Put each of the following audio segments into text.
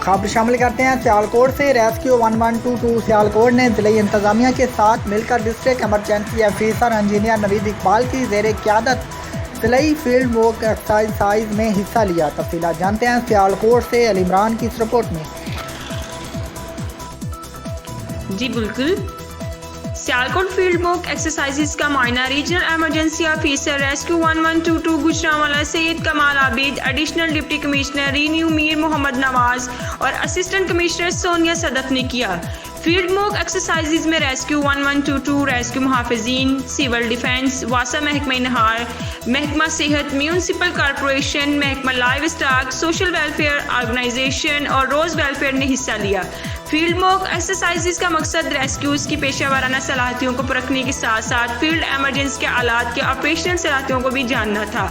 खबर शामिल करते हैं सियालकोट से। रेस्क्यू 1122 सियालकोट ने ज़िले इंतज़ामिया के साथ मिलकर district emergency officer engineer Naveed Iqbal की ज़ेर क़यादत ज़िले फील्ड वर्क एक्सरसाइज में हिस्सा लिया। तफसीलात जानते हैं सियालकोट से अली इमरान की इस रिपोर्ट में। जी बिल्कुल, सियालकोट फील्ड वर्क एक्सरसाइजेस का मायना regional emergency officer rescue 1122 Gujranwala Syed Kamal Abid, additional deputy commissioner revenue Mir Mohammad Nawaz और असिस्टेंट कमिश्नर सोनिया सदफ ने किया। फील्ड वर्क एक्सरसाइजेस में रेस्क्यू 1122, रेस्क्यू मुहाफिजीन, सिविल डिफेंस, वासा महकमा नहार, महकमा सेहत, म्यूनसिपल कॉरपोरेशन, महकमा livestock, social welfare organisation और रोज वेलफेयर ने हिस्सा लिया। फील्ड वर्क एक्सरसाइजेस का मकसद रेस्क्यूज की पेशा वाराना सलाहियतों को परखने के साथ साथ फील्ड एमरजेंसी के आलात के ऑपरेशनल सलाहियतों को भी जानना था।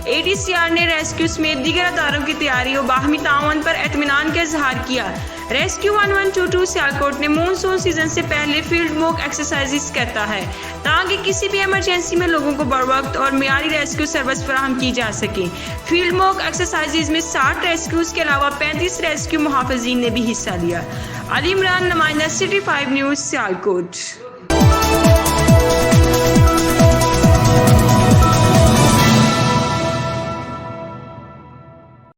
ADCR ने रेस्क्यू समेत दीगर अदारों की तैयारी और बाहमी ताउन पर एतमीनान का इजहार किया। रेस्क्यू 1122 सियालकोट ने मानसून सीजन से पहले फील्ड वर्क एक्सरसाइजेस करता है ताकि किसी भी इमरजेंसी में लोगों को बर वक्त और मियारी रेस्क्यू सर्विस फराहम की जा सके। फील्ड वर्क एक्सरसाइजेस में 60 रेस्क्यूज के अलावा 35 रेस्क्यू मुहाफिजीन ने भी हिस्सा लिया। अली इमरान, नुमाइंदा सिटी 5 न्यूज़, सियालकोट।